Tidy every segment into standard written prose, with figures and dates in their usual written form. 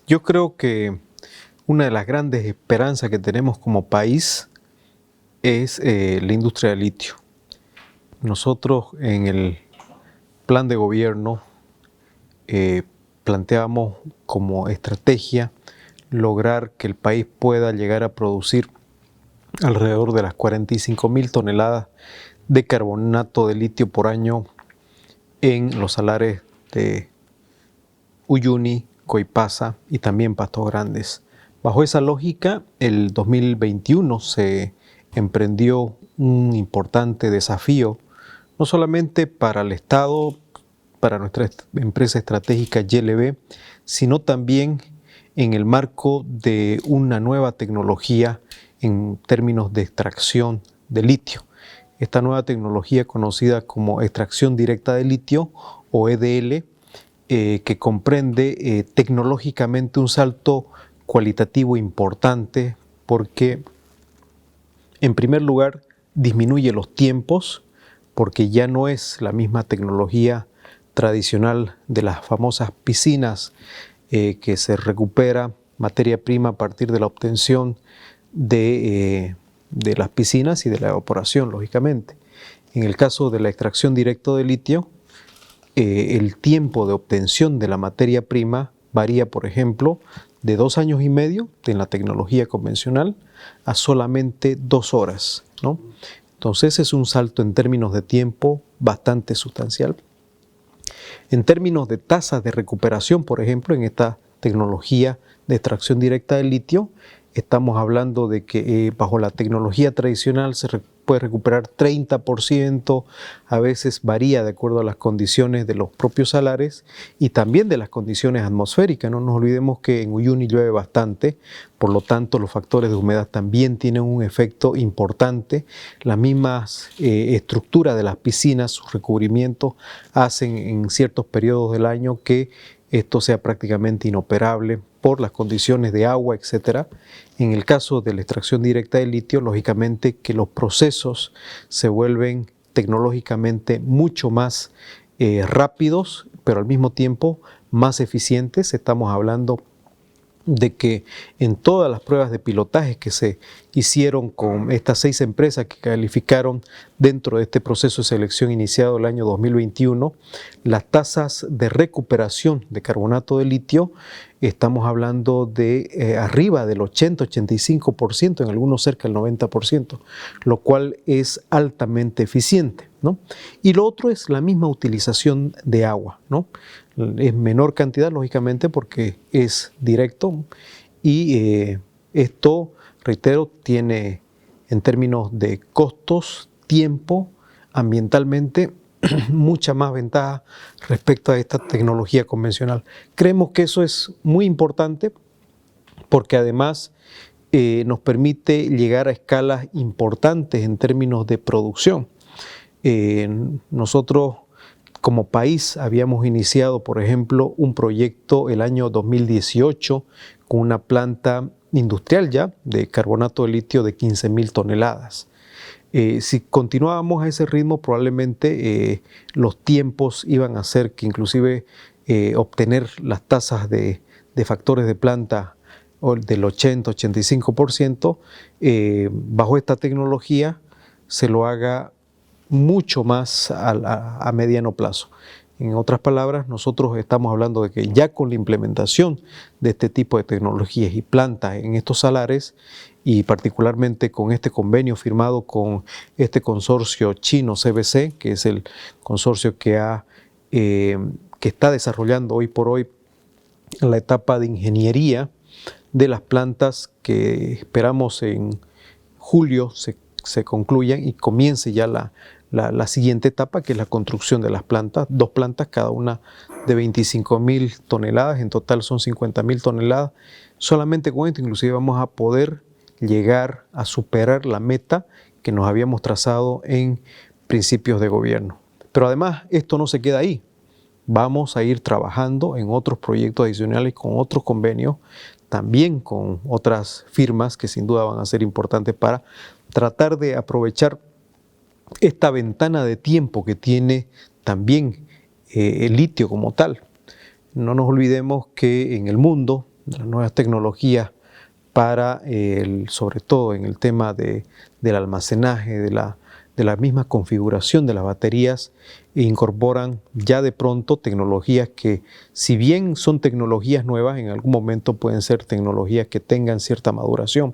Yo creo que una de las grandes esperanzas que tenemos como país es la industria del litio. Nosotros en el plan de gobierno eh, planteamos como estrategia lograr que el país pueda llegar a producir alrededor de las 45.000 toneladas de carbonato de litio por año en los salares de Uyuni, Coipasa y también Pastos Grandes. Bajo esa lógica, el 2021 se emprendió un importante desafío, no solamente para el Estado, para nuestra empresa estratégica YLB, sino también en el marco de una nueva tecnología en términos de extracción de litio. Esta nueva tecnología conocida como extracción directa de litio o EDL, que comprende tecnológicamente un salto cualitativo importante porque, en primer lugar, disminuye los tiempos porque ya no es la misma tecnología tradicional de las famosas piscinas que se recupera materia prima a partir de la obtención de las piscinas y de la evaporación, lógicamente. En el caso de la extracción directa de litio, el tiempo de obtención de la materia prima varía, por ejemplo, de 2 años y medio en la tecnología convencional a solamente 2 horas, ¿no? Entonces es un salto en términos de tiempo bastante sustancial. En términos de tasas de recuperación, por ejemplo, en esta tecnología de extracción directa de litio, estamos hablando de que bajo la tecnología tradicional se puede recuperar 30%, a veces varía de acuerdo a las condiciones de los propios salares y también de las condiciones atmosféricas. No nos olvidemos que en Uyuni llueve bastante, por lo tanto los factores de humedad también tienen un efecto importante. Las mismas estructuras de las piscinas, sus recubrimientos, hacen en ciertos periodos del año que esto sea prácticamente inoperable por las condiciones de agua, etc. En el caso de la extracción directa de litio, lógicamente que los procesos se vuelven tecnológicamente mucho más rápidos, pero al mismo tiempo más eficientes. Estamos hablando de que en todas las pruebas de pilotaje que se hicieron con estas 6 empresas que calificaron dentro de este proceso de selección iniciado el año 2021, las tasas de recuperación de carbonato de litio, estamos hablando de arriba del 80-85%, en algunos cerca del 90%, lo cual es altamente eficiente, ¿no? Y lo otro es la misma utilización de agua, ¿no? Es menor cantidad, lógicamente, porque es directo y esto, reitero, tiene en términos de costos, tiempo, ambientalmente, mucha más ventaja respecto a esta tecnología convencional. Creemos que eso es muy importante porque además nos permite llegar a escalas importantes en términos de producción. Nosotros como país habíamos iniciado, por ejemplo, un proyecto el año 2018 con una planta industrial ya de carbonato de litio de 15.000 toneladas. Si continuábamos a ese ritmo, probablemente los tiempos iban a hacer que inclusive obtener las tasas de factores de planta del 80-85%, bajo esta tecnología se lo haga mucho más a mediano plazo. En otras palabras, nosotros estamos hablando de que ya con la implementación de este tipo de tecnologías y plantas en estos salares, y particularmente con este convenio firmado con este consorcio chino CBC, que es el consorcio que está desarrollando hoy por hoy la etapa de ingeniería de las plantas, que esperamos en julio se concluyan y comience ya la siguiente etapa, que es la construcción de las plantas, 2 plantas, cada una de 25.000 toneladas, en total son 50.000 toneladas. Solamente con esto inclusive vamos a poder llegar a superar la meta que nos habíamos trazado en principios de gobierno. Pero además esto no se queda ahí. Vamos a ir trabajando en otros proyectos adicionales con otros convenios, también con otras firmas que sin duda van a ser importantes para tratar de aprovechar esta ventana de tiempo que tiene también el litio como tal. No nos olvidemos que en el mundo las nuevas tecnologías para, sobre todo en el tema del almacenaje, de la misma configuración de las baterías, incorporan ya de pronto tecnologías que, si bien son tecnologías nuevas, en algún momento pueden ser tecnologías que tengan cierta maduración.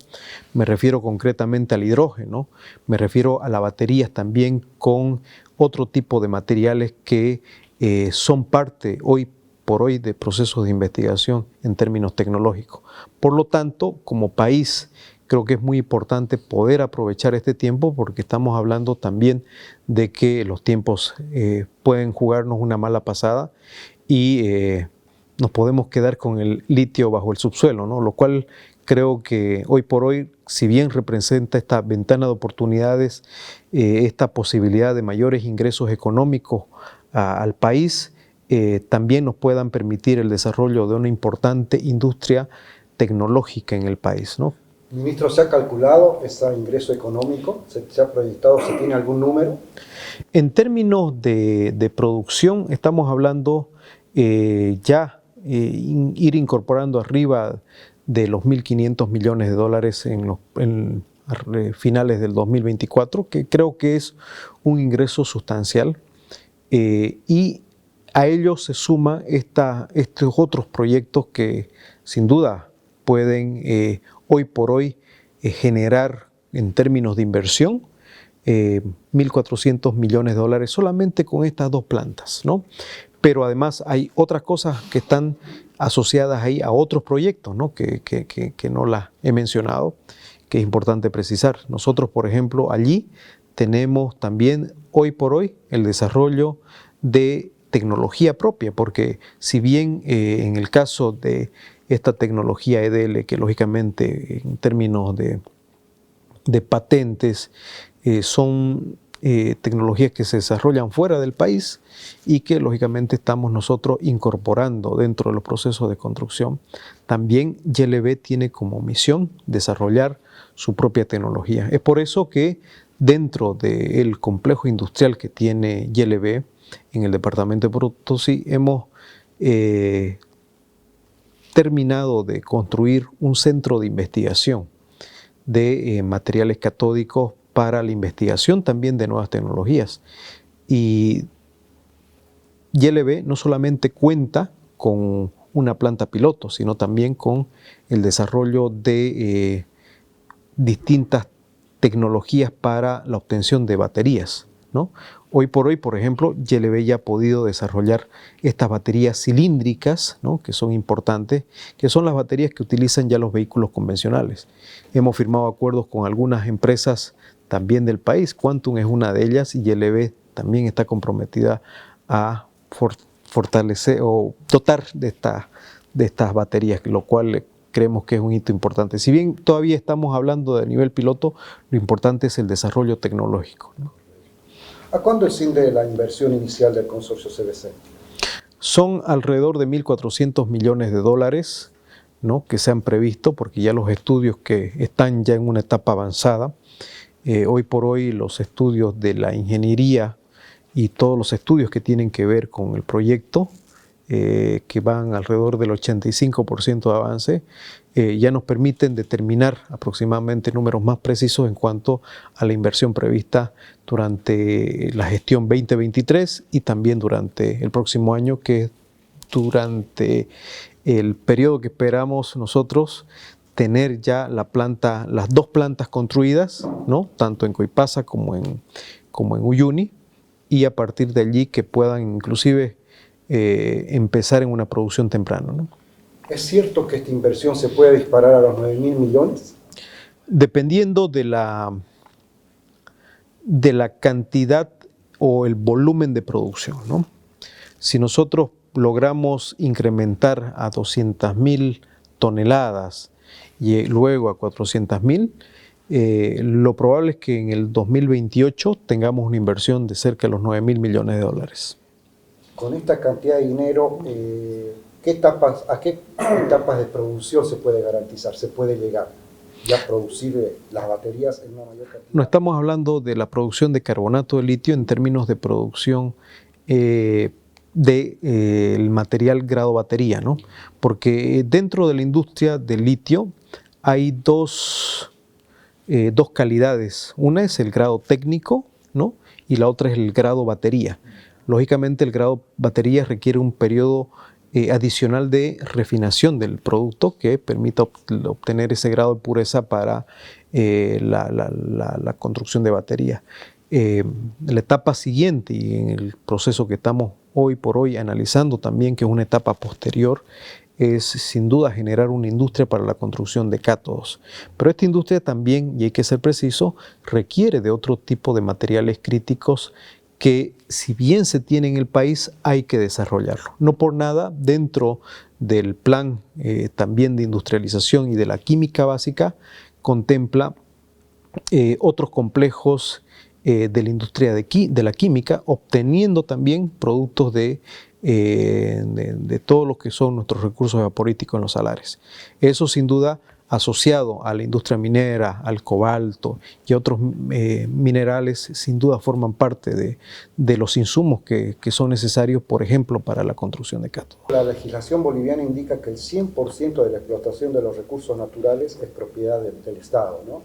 Me refiero concretamente al hidrógeno, me refiero a las baterías también con otro tipo de materiales que son parte hoy por hoy de procesos de investigación en términos tecnológicos. Por lo tanto, como país, creo que es muy importante poder aprovechar este tiempo, porque estamos hablando también de que los tiempos pueden jugarnos una mala pasada y nos podemos quedar con el litio bajo el subsuelo, ¿no? Lo cual creo que hoy por hoy, si bien representa esta ventana de oportunidades, esta posibilidad de mayores ingresos económicos al país, también nos puedan permitir el desarrollo de una importante industria tecnológica en el país, ¿no? Ministro, ¿se ha calculado ese ingreso económico? ¿Se ha proyectado? ¿Se tiene algún número? En términos de producción, estamos hablando ir incorporando arriba de los 1.500 millones de dólares en finales del 2024, que creo que es un ingreso sustancial. Y a ello se suma estos otros proyectos que sin duda pueden hoy por hoy generar en términos de inversión 1.400 millones de dólares solamente con estas dos plantas, ¿no? Pero además hay otras cosas que están asociadas ahí a otros proyectos, ¿no? que no las he mencionado, que es importante precisar. Nosotros, por ejemplo, allí tenemos también hoy por hoy el desarrollo de tecnología propia, porque si bien en el caso de esta tecnología EDL, que lógicamente en términos de patentes son tecnologías que se desarrollan fuera del país y que lógicamente estamos nosotros incorporando dentro de los procesos de construcción, también YLB tiene como misión desarrollar su propia tecnología. Es por eso que dentro del complejo industrial que tiene YLB en el departamento de Potosí hemos terminado de construir un centro de investigación de materiales catódicos para la investigación también de nuevas tecnologías. Y YLB no solamente cuenta con una planta piloto, sino también con el desarrollo de distintas tecnologías para la obtención de baterías, ¿no? Hoy por hoy, por ejemplo, YLB ya ha podido desarrollar estas baterías cilíndricas, ¿no? Que son importantes, que son las baterías que utilizan ya los vehículos convencionales. Hemos firmado acuerdos con algunas empresas también del país. Quantum es una de ellas y YLB también está comprometida a fortalecer o dotar de estas baterías, lo cual creemos que es un hito importante. Si bien todavía estamos hablando de nivel piloto, lo importante es el desarrollo tecnológico, ¿no? ¿A cuándo asciende la inversión inicial del consorcio CBC? Son alrededor de 1.400 millones de dólares, ¿no? Que se han previsto, porque ya los estudios que están ya en una etapa avanzada, hoy por hoy los estudios de la ingeniería y todos los estudios que tienen que ver con el proyecto, que van alrededor del 85% de avance, ya nos permiten determinar aproximadamente números más precisos en cuanto a la inversión prevista durante la gestión 2023 y también durante el próximo año, que es durante el periodo que esperamos nosotros tener ya las dos plantas construidas, ¿no? Tanto en Coipasa como en Uyuni, y a partir de allí que puedan inclusive empezar en una producción temprana, ¿no? ¿Es cierto que esta inversión se puede disparar a los 9.000 millones? Dependiendo de la cantidad o el volumen de producción, ¿no? Si nosotros logramos incrementar a 200.000 toneladas y luego a 400.000, lo probable es que en el 2028 tengamos una inversión de cerca de los 9.000 millones de dólares. Con esta cantidad de dinero, ¿a qué etapas de producción se puede garantizar? ¿Se puede llegar ya a producir las baterías en una mayor cantidad? No estamos hablando de la producción de carbonato de litio en términos de producción del material grado batería, ¿no? Porque dentro de la industria del litio hay dos calidades. Una es el grado técnico, ¿no? Y la otra es el grado batería. Lógicamente el grado batería requiere un periodo adicional de refinación del producto que permita obtener ese grado de pureza para la construcción de baterías. La etapa siguiente y en el proceso que estamos hoy por hoy analizando también, que es una etapa posterior, es sin duda generar una industria para la construcción de cátodos. Pero esta industria también, y hay que ser preciso, requiere de otro tipo de materiales críticos que, si bien se tiene en el país, hay que desarrollarlo. No por nada, dentro del plan también de industrialización y de la química básica, contempla otros complejos de la industria de la química, obteniendo también productos de todo lo que son nuestros recursos evaporíticos en los salares. Eso sin duda asociado a la industria minera, al cobalto y a otros minerales, sin duda forman parte de los insumos que son necesarios, por ejemplo, para la construcción de cátodos. La legislación boliviana indica que el 100% de la explotación de los recursos naturales es propiedad del Estado, ¿no?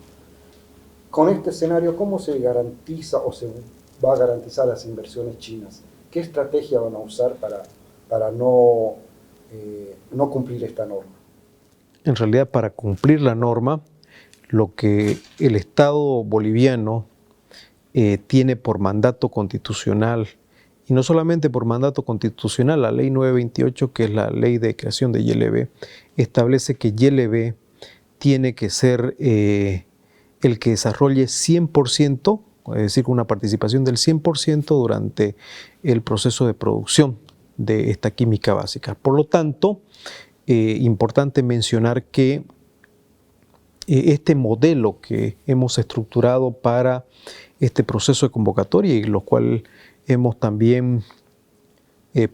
Con este escenario, ¿cómo se garantiza o se va a garantizar las inversiones chinas? ¿Qué estrategia van a usar para no cumplir esta norma? En realidad, para cumplir la norma, lo que el Estado boliviano tiene por mandato constitucional, y no solamente por mandato constitucional, la ley 928, que es la ley de creación de YLB, establece que YLB tiene que ser el que desarrolle 100%, es decir, con una participación del 100% durante el proceso de producción de esta química básica. Por lo tanto, importante mencionar que este modelo que hemos estructurado para este proceso de convocatoria y lo cual hemos también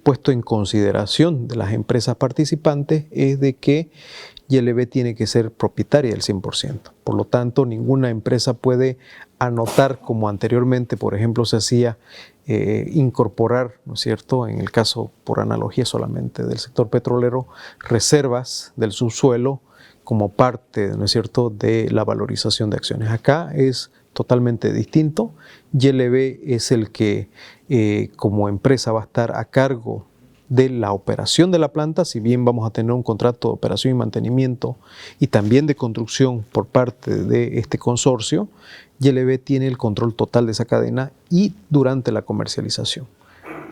puesto en consideración de las empresas participantes es de que YLB tiene que ser propietaria del 100%. Por lo tanto, ninguna empresa puede anotar, como anteriormente, por ejemplo, se hacía, incorporar, ¿no es cierto?, en el caso, por analogía solamente del sector petrolero, reservas del subsuelo como parte, ¿no es cierto?, de la valorización de acciones. Acá es totalmente distinto. YLB es el que como empresa va a estar a cargo de la operación de la planta, si bien vamos a tener un contrato de operación y mantenimiento y también de construcción por parte de este consorcio. YLB tiene el control total de esa cadena y durante la comercialización.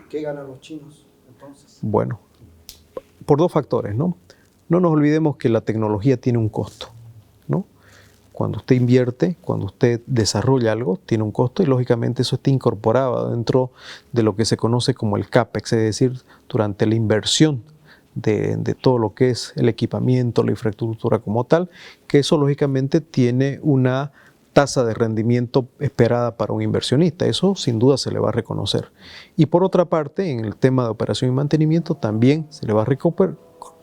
¿Qué ganan los chinos entonces? Bueno, por dos factores, ¿no? No nos olvidemos que la tecnología tiene un costo, ¿no? Cuando usted invierte, cuando usted desarrolla algo, tiene un costo y lógicamente eso está incorporado dentro de lo que se conoce como el CAPEX, es decir, durante la inversión de todo lo que es el equipamiento, la infraestructura como tal, que eso lógicamente tiene una tasa de rendimiento esperada para un inversionista. Eso sin duda se le va a reconocer. Y por otra parte, en el tema de operación y mantenimiento también se le va a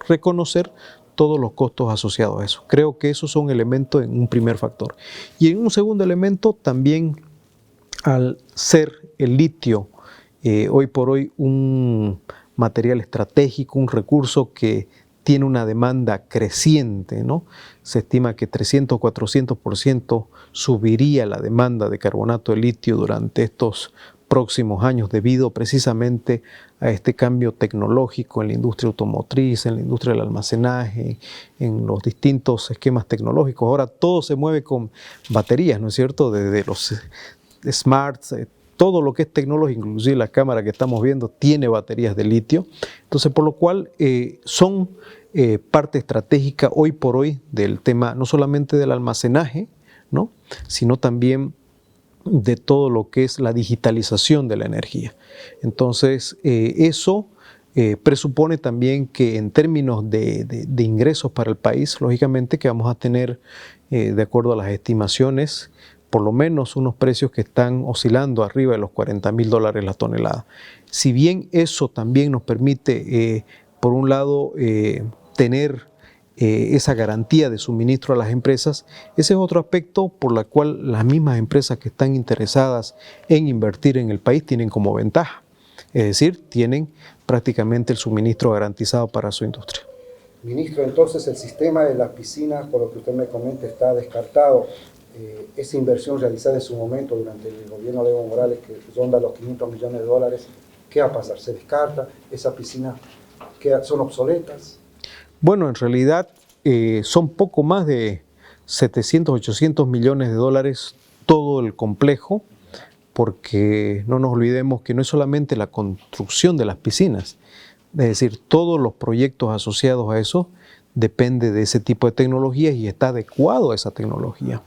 reconocer todos los costos asociados a eso. Creo que esos son elementos en un primer factor. Y en un segundo elemento, también al ser el litio hoy por hoy un material estratégico, un recurso que tiene una demanda creciente, ¿no? Se estima que 300-400% subiría la demanda de carbonato de litio durante estos próximos años debido precisamente a este cambio tecnológico en la industria automotriz, en la industria del almacenaje, en los distintos esquemas tecnológicos. Ahora todo se mueve con baterías, ¿no es cierto? Desde los smarts, todo lo que es tecnológico, inclusive la cámara que estamos viendo tiene baterías de litio. Entonces, por lo cual son parte estratégica hoy por hoy del tema, no solamente del almacenaje, ¿no?, sino también de todo lo que es la digitalización de la energía. Entonces, eso presupone también que en términos de ingresos para el país, lógicamente que vamos a tener, de acuerdo a las estimaciones, por lo menos unos precios que están oscilando arriba de los $40.000 la tonelada. Si bien eso también nos permite, por un lado, tener esa garantía de suministro a las empresas, ese es otro aspecto por el cual las mismas empresas que están interesadas en invertir en el país tienen como ventaja. Es decir, tienen prácticamente el suministro garantizado para su industria. Ministro, entonces el sistema de las piscinas, por lo que usted me comenta, está descartado. Esa inversión realizada en su momento durante el gobierno de Evo Morales, que ronda los $500 millones, ¿qué va a pasar? ¿Se descarta? ¿Esas piscinas son obsoletas? Bueno, en realidad son poco más de 700, 800 millones de dólares todo el complejo, porque no nos olvidemos que no es solamente la construcción de las piscinas, es decir, todos los proyectos asociados a eso depende de ese tipo de tecnologías y está adecuado a esa tecnología.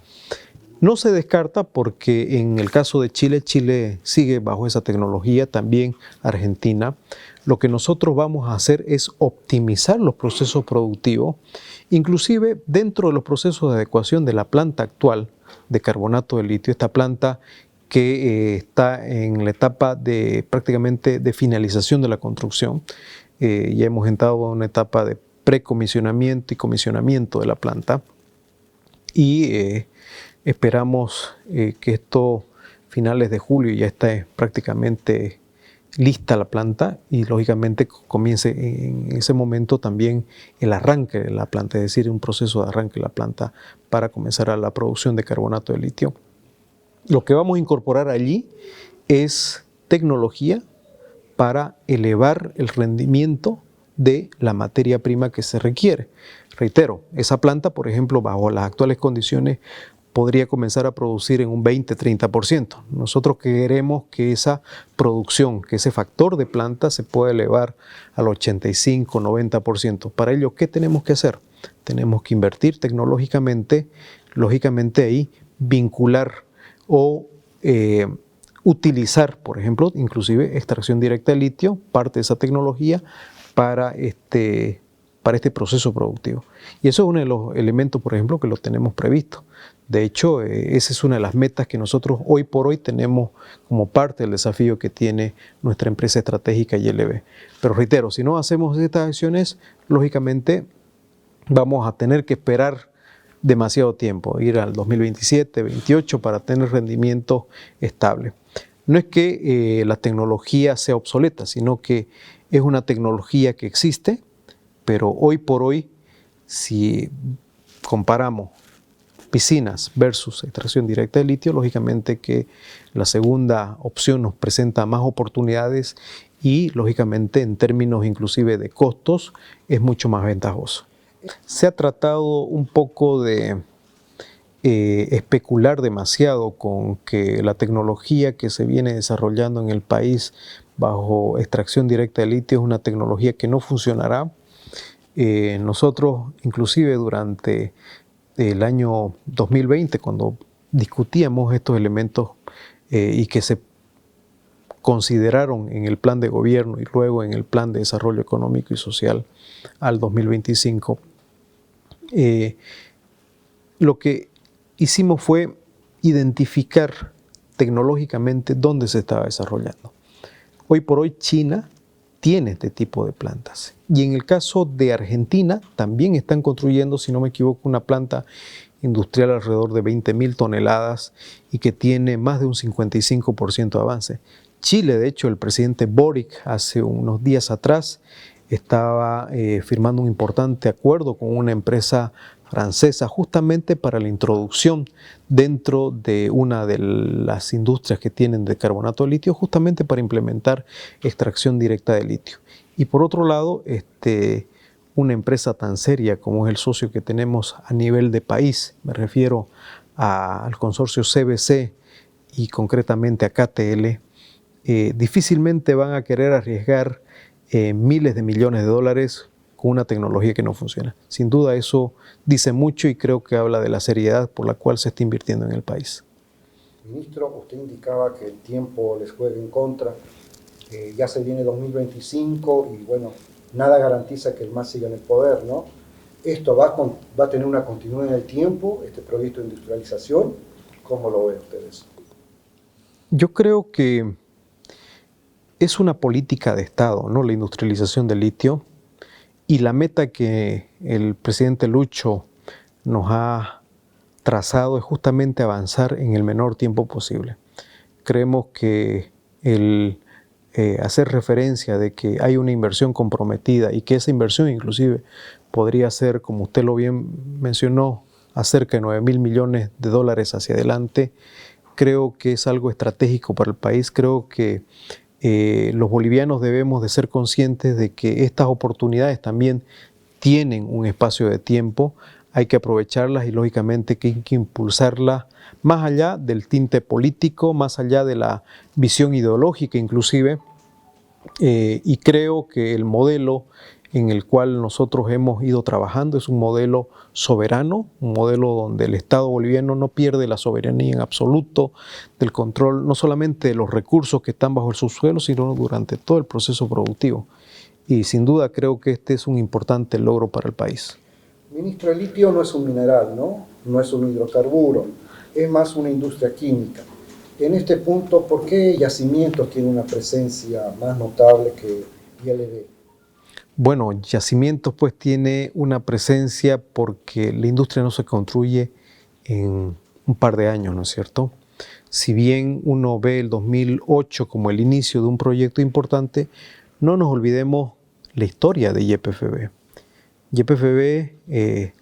No se descarta porque en el caso de Chile, Chile sigue bajo esa tecnología, también Argentina. Lo que nosotros vamos a hacer es optimizar los procesos productivos, inclusive dentro de los procesos de adecuación de la planta actual de carbonato de litio, esta planta que está en la etapa de prácticamente de finalización de la construcción. Ya hemos entrado a una etapa de precomisionamiento y comisionamiento de la planta y esperamos que esto finales de julio ya esté prácticamente lista la planta y lógicamente comience en ese momento también el arranque de la planta, es decir, un proceso de arranque de la planta para comenzar a la producción de carbonato de litio. Lo que vamos a incorporar allí es tecnología para elevar el rendimiento de la materia prima que se requiere. Reitero, esa planta, por ejemplo, bajo las actuales condiciones, podría comenzar a producir en un 20-30%. Nosotros queremos que esa producción, que ese factor de planta se pueda elevar al 85-90%. Para ello, ¿qué tenemos que hacer? Tenemos que invertir tecnológicamente, lógicamente ahí vincular o utilizar, por ejemplo, inclusive extracción directa de litio, parte de esa tecnología para este proceso productivo. Y eso es uno de los elementos, por ejemplo, que lo tenemos previsto. De hecho, esa es una de las metas que nosotros hoy por hoy tenemos como parte del desafío que tiene nuestra empresa estratégica YLB. Pero reitero, si no hacemos estas acciones, lógicamente vamos a tener que esperar demasiado tiempo, ir al 2027, 2028 para tener rendimiento estable. No es que la tecnología sea obsoleta, sino que es una tecnología que existe, pero hoy por hoy, si comparamos piscinas versus extracción directa de litio, lógicamente que la segunda opción nos presenta más oportunidades y lógicamente en términos inclusive de costos es mucho más ventajoso. Se ha tratado un poco de especular demasiado con que la tecnología que se viene desarrollando en el país bajo extracción directa de litio es una tecnología que no funcionará. Nosotros inclusive durante el año 2020, cuando discutíamos estos elementos y que se consideraron en el plan de gobierno y luego en el plan de desarrollo económico y social al 2025, lo que hicimos fue identificar tecnológicamente dónde se estaba desarrollando. Hoy por hoy China tiene este tipo de plantas. Y en el caso de Argentina también están construyendo, si no me equivoco, una planta industrial alrededor de 20.000 toneladas y que tiene más de un 55% de avance. Chile, de hecho, el presidente Boric hace unos días atrás estaba firmando un importante acuerdo con una empresa francesa justamente para la introducción dentro de una de las industrias que tienen de carbonato de litio, justamente para implementar extracción directa de litio. Y por otro lado, una empresa tan seria como es el socio que tenemos a nivel de país, me refiero al consorcio CBC y concretamente a KTL, difícilmente van a querer arriesgar miles de millones de dólares con una tecnología que no funciona. Sin duda eso dice mucho y creo que habla de la seriedad por la cual se está invirtiendo en el país. Ministro, usted indicaba que el tiempo les juega en contra, ya se viene 2025 y bueno, nada garantiza que el MAS siga en el poder, ¿no? ¿Esto va a tener una continuidad en el tiempo, este proyecto de industrialización? ¿Cómo lo ven ustedes? Yo creo que es una política de Estado, ¿no? La industrialización del litio. Y la meta que el presidente Lucho nos ha trazado es justamente avanzar en el menor tiempo posible. Creemos que el hacer referencia de que hay una inversión comprometida y que esa inversión inclusive podría ser, como usted lo bien mencionó, a cerca de 9.000 millones de dólares hacia adelante, creo que es algo estratégico para el país. Creo que los bolivianos debemos de ser conscientes de que estas oportunidades también tienen un espacio de tiempo, hay que aprovecharlas y lógicamente que hay que impulsarlas más allá del tinte político, más allá de la visión ideológica inclusive, y creo que el modelo en el cual nosotros hemos ido trabajando es un modelo soberano, un modelo donde el Estado boliviano no pierde la soberanía en absoluto del control, no solamente de los recursos que están bajo el subsuelo, sino durante todo el proceso productivo. Y sin duda creo que este es un importante logro para el país. Ministro, el litio no es un mineral, ¿no? No es un hidrocarburo, es más una industria química. En este punto, ¿por qué Yacimientos tiene una presencia más notable que YLB? Bueno, Yacimientos pues tiene una presencia porque la industria no se construye en un par de años, ¿no es cierto? Si bien uno ve el 2008 como el inicio de un proyecto importante, no nos olvidemos la historia de YPFB. YPFB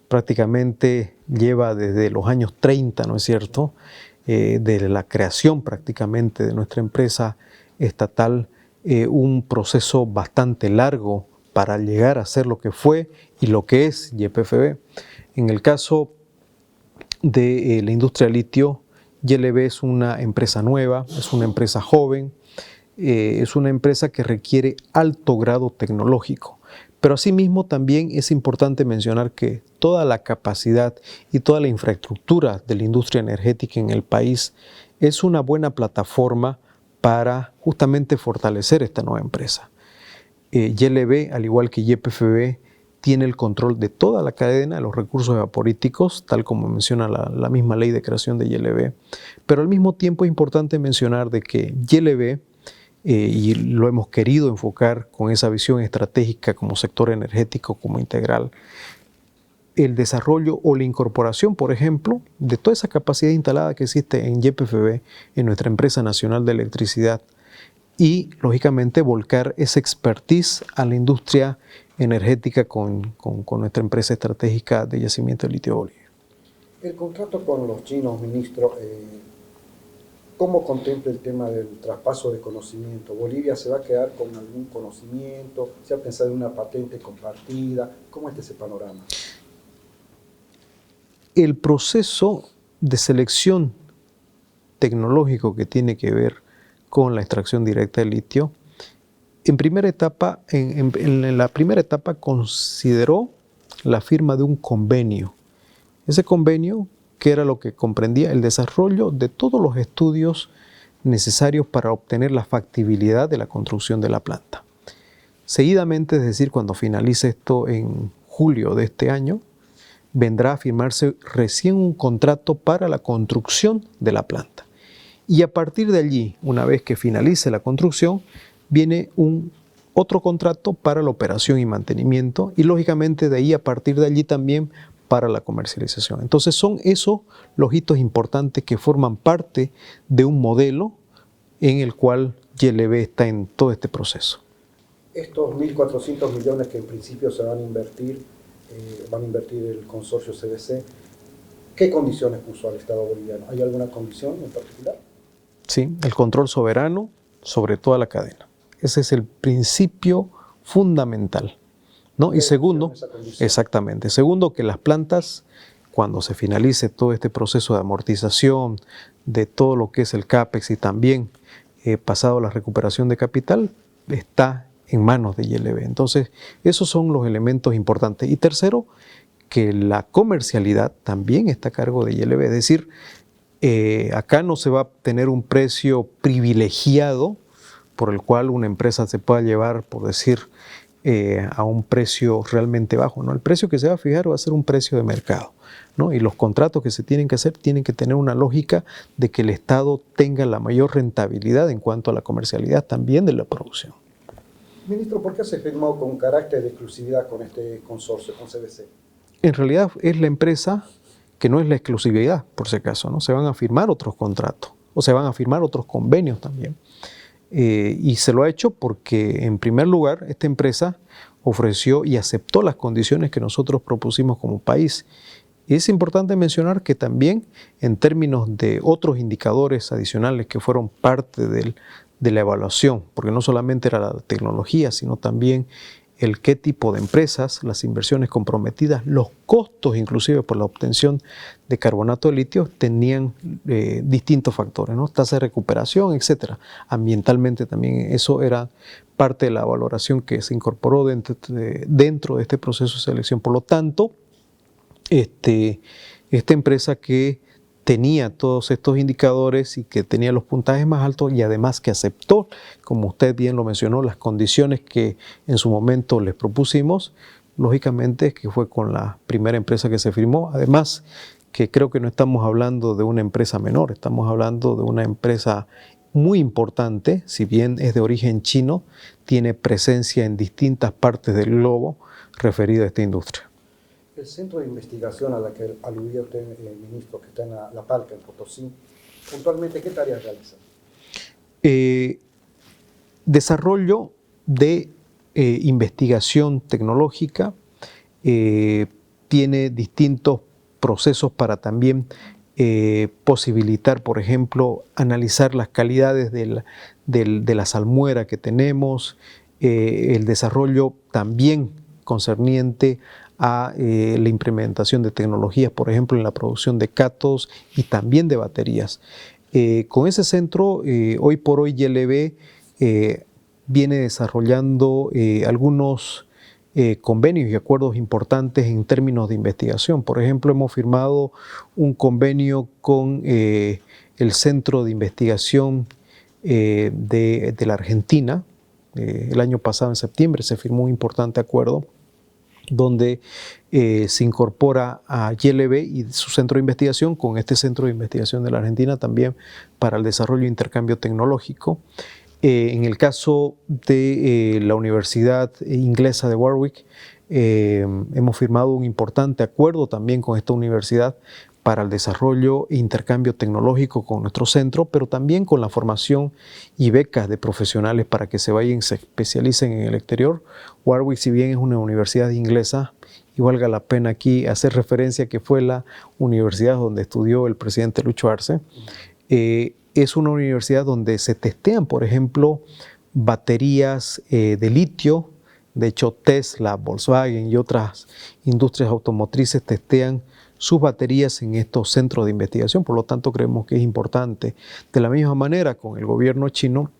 prácticamente lleva desde los años 30, ¿no es cierto?, de la creación prácticamente de nuestra empresa estatal, un proceso bastante largo para llegar a ser lo que fue y lo que es YPFB. En el caso de la industria del litio, YLB es una empresa nueva, es una empresa joven, es una empresa que requiere alto grado tecnológico. Pero asimismo también es importante mencionar que toda la capacidad y toda la infraestructura de la industria energética en el país es una buena plataforma para justamente fortalecer esta nueva empresa. YLB, al igual que YPFB, tiene el control de toda la cadena de los recursos evaporíticos, tal como menciona la misma ley de creación de YLB. Pero al mismo tiempo es importante mencionar de que YLB, y lo hemos querido enfocar con esa visión estratégica como sector energético, como integral, el desarrollo o la incorporación, por ejemplo, de toda esa capacidad instalada que existe en YPFB, en nuestra empresa nacional de electricidad, y lógicamente volcar esa expertise a la industria energética con nuestra empresa estratégica de yacimiento de litio Bolivia. El contrato con los chinos, ministro, ¿cómo contempla el tema del traspaso de conocimiento? ¿Bolivia se va a quedar con algún conocimiento? ¿Se ha pensado en una patente compartida? ¿Cómo es ese panorama? El proceso de selección tecnológico que tiene que ver con la extracción directa de litio, en la primera etapa consideró la firma de un convenio. Ese convenio, que era lo que comprendía el desarrollo de todos los estudios necesarios para obtener la factibilidad de la construcción de la planta. Seguidamente, es decir, cuando finalice esto en julio de este año, vendrá a firmarse recién un contrato para la construcción de la planta. Y a partir de allí, una vez que finalice la construcción, viene otro contrato para la operación y mantenimiento y lógicamente de ahí, a partir de allí también para la comercialización. Entonces son esos los hitos importantes que forman parte de un modelo en el cual YLB está en todo este proceso. Estos 1.400 millones que en principio se van a invertir el consorcio CVC, ¿qué condiciones puso al Estado boliviano? ¿Hay alguna condición en particular? Sí, el control soberano sobre toda la cadena. Ese es el principio fundamental, ¿no? Y segundo, exactamente. Segundo, que las plantas, cuando se finalice todo este proceso de amortización, de todo lo que es el CAPEX y también pasado la recuperación de capital, está en manos de YLB. Entonces, esos son los elementos importantes. Y tercero, que la comercialidad también está a cargo de YLB. Es decir, acá no se va a tener un precio privilegiado por el cual una empresa se pueda llevar, por decir, a un precio realmente bajo, ¿no? El precio que se va a fijar va a ser un precio de mercado, ¿no? Y los contratos que se tienen que hacer tienen que tener una lógica de que el Estado tenga la mayor rentabilidad en cuanto a la comercialidad también de la producción. Ministro, ¿por qué se firmó con carácter de exclusividad con este consorcio, con CVC? En realidad es la empresa que no es la exclusividad, por si acaso, ¿no? Se van a firmar otros contratos o se van a firmar otros convenios también. Y se lo ha hecho porque, en primer lugar, esta empresa ofreció y aceptó las condiciones que nosotros propusimos como país. Y es importante mencionar que también, en términos de otros indicadores adicionales que fueron parte de la evaluación, porque no solamente era la tecnología, sino también el qué tipo de empresas, las inversiones comprometidas, los costos inclusive por la obtención de carbonato de litio, tenían distintos factores, ¿no? Tasa de recuperación, etcétera. Ambientalmente también eso era parte de la valoración que se incorporó dentro de este proceso de selección. Por lo tanto, esta empresa que tenía todos estos indicadores y que tenía los puntajes más altos y además que aceptó, como usted bien lo mencionó, las condiciones que en su momento les propusimos, lógicamente es que fue con la primera empresa que se firmó. Además, que creo que no estamos hablando de una empresa menor, estamos hablando de una empresa muy importante, si bien es de origen chino, tiene presencia en distintas partes del globo referido a esta industria. El centro de investigación a la que aludía usted, ministro, que está en La Palca, en Potosí, puntualmente, ¿qué tareas realiza? Desarrollo de investigación tecnológica, tiene distintos procesos para también posibilitar, por ejemplo, analizar las calidades de la salmuera que tenemos, el desarrollo también concerniente a la implementación de tecnologías, por ejemplo, en la producción de cátodos y también de baterías. Con ese centro, hoy por hoy YLB viene desarrollando algunos convenios y acuerdos importantes en términos de investigación. Por ejemplo, hemos firmado un convenio con el Centro de Investigación de la Argentina. El año pasado, en septiembre, se firmó un importante acuerdo donde se incorpora a YLB y su centro de investigación con este centro de investigación de la Argentina también para el desarrollo e intercambio tecnológico. En el caso de la Universidad Inglesa de Warwick, hemos firmado un importante acuerdo también con esta universidad para el desarrollo e intercambio tecnológico con nuestro centro, pero también con la formación y becas de profesionales para que se vayan y se especialicen en el exterior. Warwick, si bien es una universidad inglesa, y valga la pena aquí hacer referencia que fue la universidad donde estudió el presidente Lucho Arce, es una universidad donde se testean, por ejemplo, baterías de litio. De hecho, Tesla, Volkswagen y otras industrias automotrices testean sus baterías en estos centros de investigación. Por lo tanto, creemos que es importante. De la misma manera, con el gobierno chino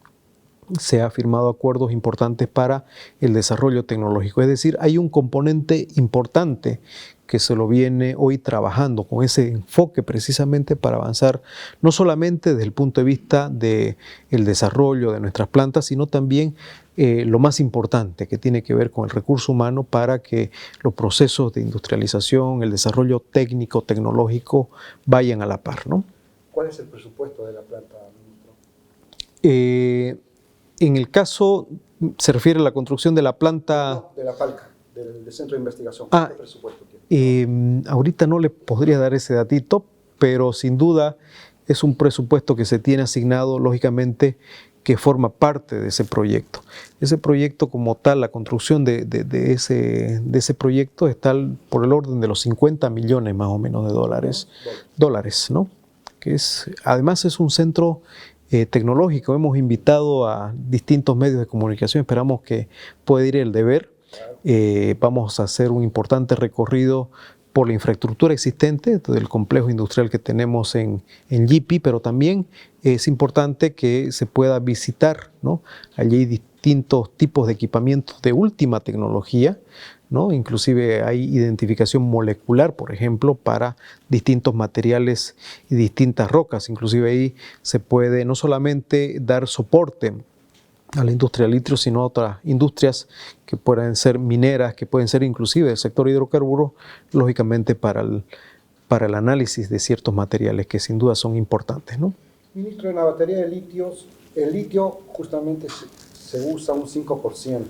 se ha firmado acuerdos importantes para el desarrollo tecnológico. Es decir, hay un componente importante que se lo viene hoy trabajando con ese enfoque precisamente para avanzar no solamente desde el punto de vista del desarrollo de nuestras plantas, sino también lo más importante que tiene que ver con el recurso humano para que los procesos de industrialización, el desarrollo técnico, tecnológico vayan a la par, ¿no? ¿Cuál es el presupuesto de la planta, ministro? En el caso, se refiere a la construcción de la planta... No, de La Palca, del centro de investigación. ¿Qué presupuesto tiene? Ahorita no le podría dar ese datito, pero sin duda es un presupuesto que se tiene asignado, lógicamente, que forma parte de ese proyecto. Ese proyecto como tal, la construcción de ese proyecto está por el orden de los 50 millones más o menos de dólares, ¿no? Que además es un centro tecnológico. Hemos invitado a distintos medios de comunicación, esperamos que pueda ir el deber. Vamos a hacer un importante recorrido por la infraestructura existente del complejo industrial que tenemos en Yipi, pero también es importante que se pueda visitar, ¿no? Allí hay distintos tipos de equipamientos de última tecnología, ¿no? Inclusive hay identificación molecular, por ejemplo, para distintos materiales y distintas rocas. Inclusive ahí se puede no solamente dar soporte a la industria del litio, sino a otras industrias que pueden ser mineras, que pueden ser inclusive del sector hidrocarburos, lógicamente para el análisis de ciertos materiales que sin duda son importantes, ¿no? Ministro, en la batería de litios, el litio justamente se usa un 5%.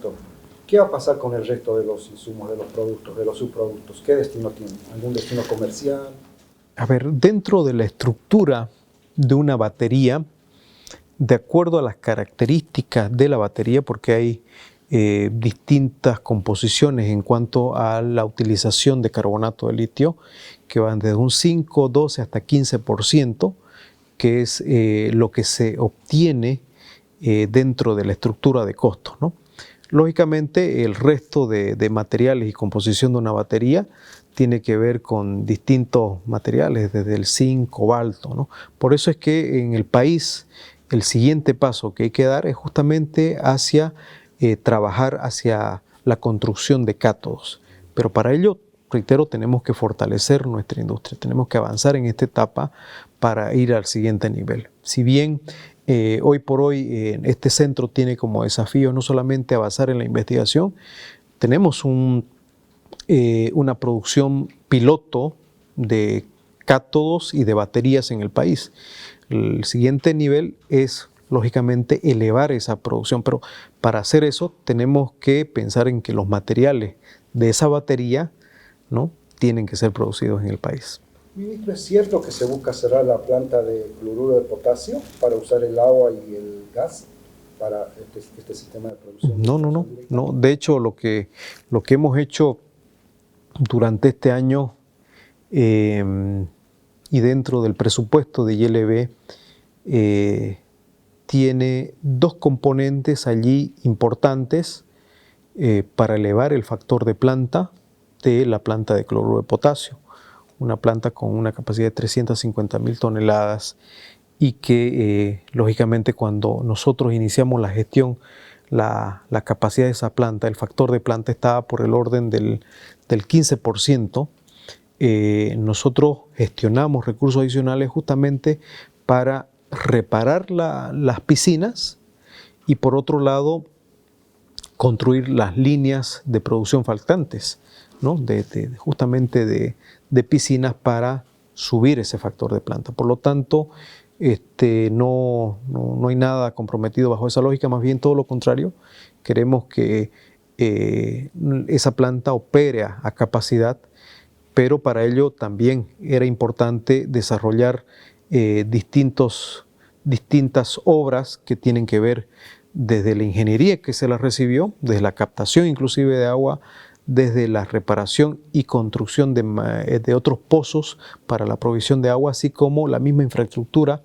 ¿Qué va a pasar con el resto de los insumos, de los productos, de los subproductos? ¿Qué destino tiene? ¿Algún destino comercial? A ver, dentro de la estructura de una batería, de acuerdo a las características de la batería, porque hay distintas composiciones en cuanto a la utilización de carbonato de litio, que van desde un 5, 12 hasta 15%, que es lo que se obtiene dentro de la estructura de costos, ¿no? Lógicamente, el resto de materiales y composición de una batería tiene que ver con distintos materiales, desde el zinc, cobalto, ¿no? Por eso es que en el país el siguiente paso que hay que dar es justamente hacia trabajar hacia la construcción de cátodos. Pero para ello, reitero, tenemos que fortalecer nuestra industria, tenemos que avanzar en esta etapa para ir al siguiente nivel. Si bien hoy por hoy este centro tiene como desafío no solamente avanzar en la investigación, tenemos una producción piloto de cátodos y de baterías en el país. El siguiente nivel es, lógicamente, elevar esa producción, pero para hacer eso tenemos que pensar en que los materiales de esa batería, ¿no?, tienen que ser producidos en el país. Ministro, ¿es cierto que se busca cerrar la planta de cloruro de potasio para usar el agua y el gas para este sistema de producción? No. De hecho, lo que hemos hecho durante este año y dentro del presupuesto de ILB tiene dos componentes allí importantes para elevar el factor de planta de la planta de cloruro de potasio. Una planta con una capacidad de 350.000 toneladas y que lógicamente cuando nosotros iniciamos la gestión, la capacidad de esa planta, el factor de planta estaba por el orden del 15%. Nosotros gestionamos recursos adicionales justamente para reparar las piscinas y por otro lado construir las líneas de producción faltantes, ¿no?, justamente de piscinas para subir ese factor de planta. Por lo tanto, no hay nada comprometido bajo esa lógica, más bien todo lo contrario. Queremos que esa planta opere a capacidad, pero para ello también era importante desarrollar distintas obras que tienen que ver desde la ingeniería que se la recibió, desde la captación inclusive de agua, desde la reparación y construcción de otros pozos para la provisión de agua, así como la misma infraestructura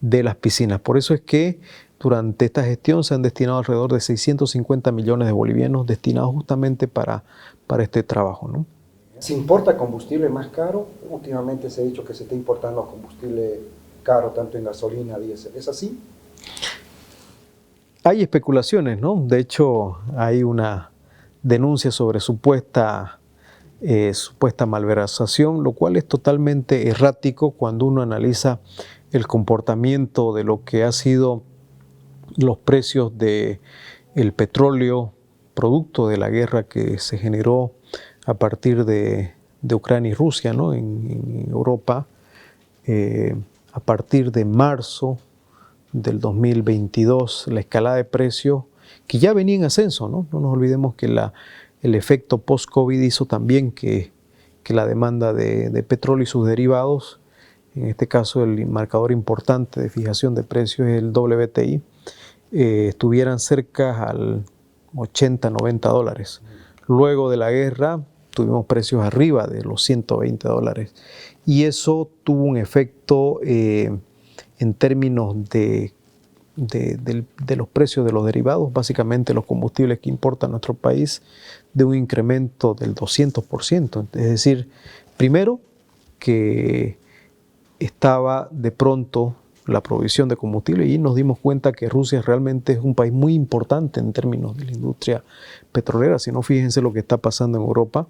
de las piscinas. Por eso es que durante esta gestión se han destinado alrededor de 650 millones de bolivianos destinados justamente para este trabajo, ¿no? ¿Se importa combustible más caro? Últimamente se ha dicho que se está importando combustible caro, tanto en gasolina, diésel. ¿Es así? Hay especulaciones, ¿no? De hecho, hay una denuncia sobre supuesta malversación, lo cual es totalmente errático cuando uno analiza el comportamiento de lo que ha sido los precios del petróleo, producto de la guerra que se generó a partir de Ucrania y Rusia, ¿no?, en Europa, a partir de marzo del 2022, la escalada de precios que ya venía en ascenso, ¿no? No nos olvidemos que el efecto post-COVID hizo también que la demanda de petróleo y sus derivados, en este caso el marcador importante de fijación de precios es el WTI, estuvieran cerca al 80, 90 dólares. Luego de la guerra tuvimos precios arriba de los 120 dólares y eso tuvo un efecto en términos de los precios de los derivados, básicamente los combustibles que importa nuestro país, de un incremento del 200%. Es decir, primero que estaba de pronto la provisión de combustible y nos dimos cuenta que Rusia realmente es un país muy importante en términos de la industria petrolera. Si no, fíjense lo que está pasando en Europa,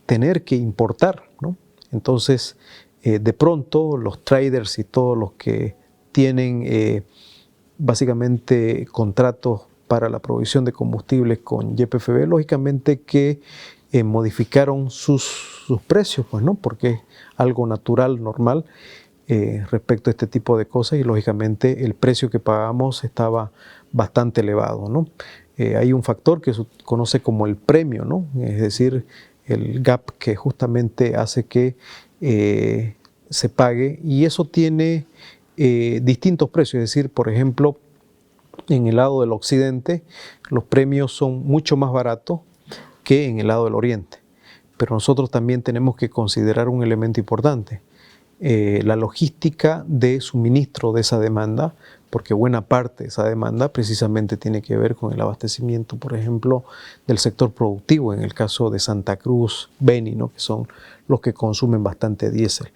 tener que importar, ¿no? Entonces, de pronto los traders y todos los que tienen básicamente contratos para la provisión de combustibles con YPFB, lógicamente que modificaron sus precios, pues, ¿no?, porque es algo natural, normal respecto a este tipo de cosas y lógicamente el precio que pagamos estaba bastante elevado, ¿no? Hay un factor que se conoce como el premio, ¿no?, es decir, el gap que justamente hace que se pague y eso tiene distintos precios, es decir, por ejemplo, en el lado del occidente los premios son mucho más baratos que en el lado del oriente. Pero nosotros también tenemos que considerar un elemento importante, la logística de suministro de esa demanda, porque buena parte de esa demanda precisamente tiene que ver con el abastecimiento, por ejemplo, del sector productivo, en el caso de Santa Cruz, Beni, ¿no?, que son los que consumen bastante diésel,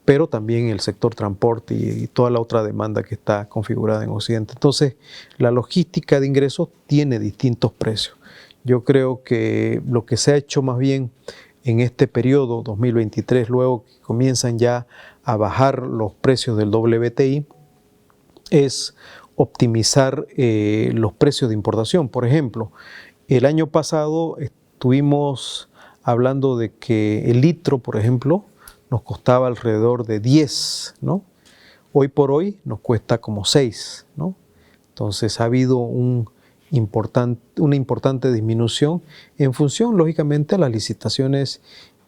pero también el sector transporte y toda la otra demanda que está configurada en Occidente. Entonces, la logística de ingresos tiene distintos precios. Yo creo que lo que se ha hecho más bien en este periodo 2023, luego que comienzan ya a bajar los precios del WTI, es optimizar los precios de importación. Por ejemplo, el año pasado estuvimos hablando de que el litro, por ejemplo, nos costaba alrededor de 10, ¿no? Hoy por hoy nos cuesta como 6, ¿no? Entonces ha habido una importante disminución en función, lógicamente, a las licitaciones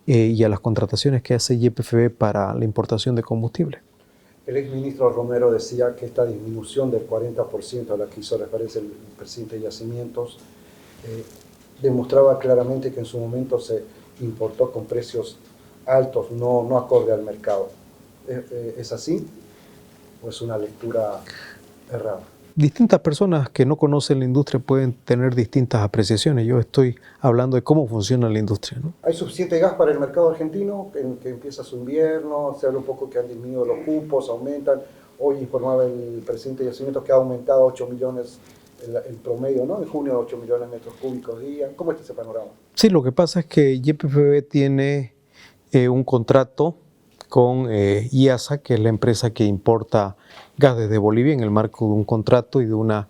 y a las contrataciones que hace YPFB para la importación de combustible. El exministro Romero decía que esta disminución del 40% a la que hizo referencia el presidente de Yacimientos demostraba claramente que en su momento se importó con precios altos, no acorde al mercado. ¿Es así o es una lectura errada? Distintas personas que no conocen la industria pueden tener distintas apreciaciones. Yo estoy hablando de cómo funciona la industria, ¿no? ¿Hay suficiente gas para el mercado argentino que empieza su invierno? Se habla un poco que han disminuido los cupos, aumentan. Hoy informaba el presidente de Yacimientos que ha aumentado 8 millones el promedio, ¿no? En junio 8 millones de metros cúbicos día. ¿Cómo está ese panorama? Sí, lo que pasa es que YPFB tiene un contrato con IASA, que es la empresa que importa gas desde Bolivia, en el marco de un contrato y de una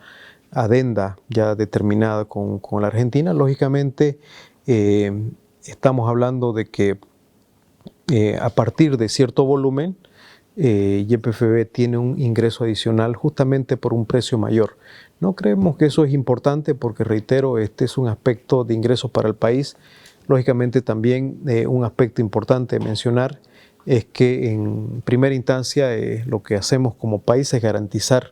adenda ya determinada con la Argentina. Lógicamente, estamos hablando de que a partir de cierto volumen, YPFB tiene un ingreso adicional justamente por un precio mayor. No creemos que eso es importante porque, reitero, este es un aspecto de ingresos para el país. Lógicamente, también un aspecto importante de mencionar es que en primera instancia lo que hacemos como país es garantizar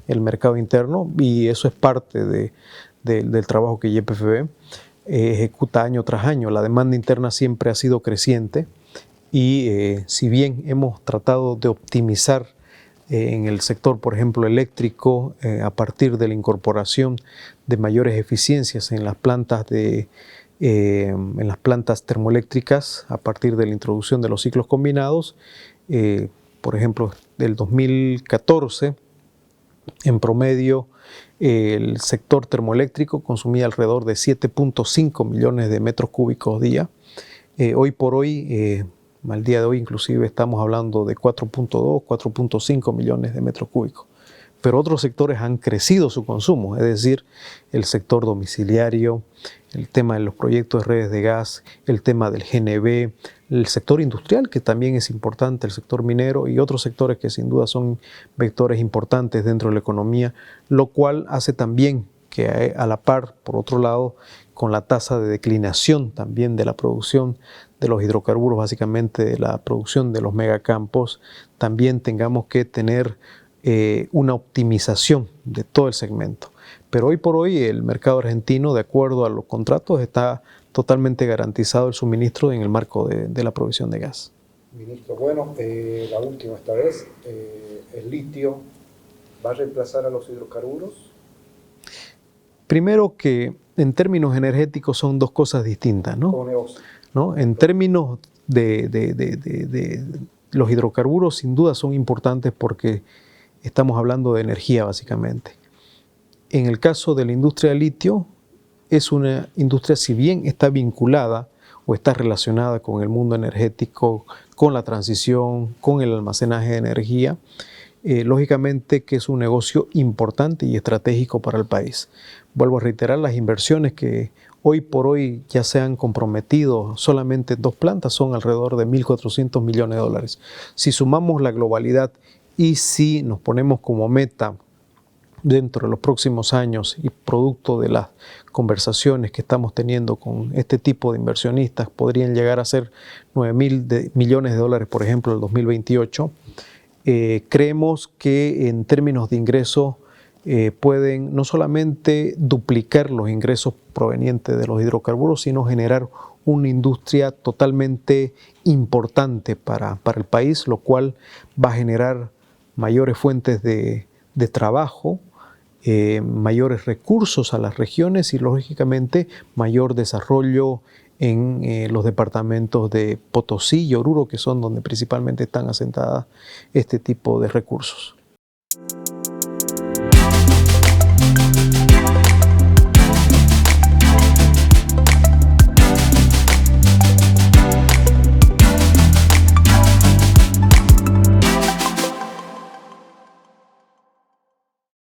el mercado interno, y eso es parte del trabajo que YPFB ejecuta año tras año. La demanda interna siempre ha sido creciente y si bien hemos tratado de optimizar en el sector, por ejemplo, eléctrico, a partir de la incorporación de mayores eficiencias en las plantas termoeléctricas, a partir de la introducción de los ciclos combinados. Por ejemplo, del 2014, en promedio, el sector termoeléctrico consumía alrededor de 7.5 millones de metros cúbicos día. Hoy por hoy, al día de hoy inclusive, estamos hablando de 4.2, 4.5 millones de metros cúbicos. Pero otros sectores han crecido su consumo, es decir, el sector domiciliario, el tema de los proyectos de redes de gas, el tema del GNB, el sector industrial, que también es importante, el sector minero y otros sectores que sin duda son vectores importantes dentro de la economía, lo cual hace también que a la par, por otro lado, con la tasa de declinación también de la producción de los hidrocarburos, básicamente de la producción de los megacampos, también tengamos que tener una optimización de todo el segmento. Pero hoy por hoy el mercado argentino, de acuerdo a los contratos, está totalmente garantizado el suministro en el marco de la provisión de gas. Ministro, bueno, la última esta vez, ¿el litio va a reemplazar a los hidrocarburos? Primero, que en términos energéticos son dos cosas distintas, ¿no? Como negocio. ¿No? En términos de los hidrocarburos, sin duda son importantes porque estamos hablando de energía, básicamente. En el caso de la industria del litio, es una industria, si bien está vinculada o está relacionada con el mundo energético, con la transición, con el almacenaje de energía, lógicamente que es un negocio importante y estratégico para el país. Vuelvo a reiterar, las inversiones que hoy por hoy ya se han comprometido solamente en 2 plantas son alrededor de 1.400 millones de dólares. Si sumamos la globalidad y si nos ponemos como meta dentro de los próximos años y producto de las conversaciones que estamos teniendo con este tipo de inversionistas, podrían llegar a ser 9.000 millones de dólares, por ejemplo, en el 2028, creemos que en términos de ingresos pueden no solamente duplicar los ingresos provenientes de los hidrocarburos, sino generar una industria totalmente importante para el país, lo cual va a generar mayores fuentes de trabajo, mayores recursos a las regiones y lógicamente mayor desarrollo en los departamentos de Potosí y Oruro, que son donde principalmente están asentadas este tipo de recursos.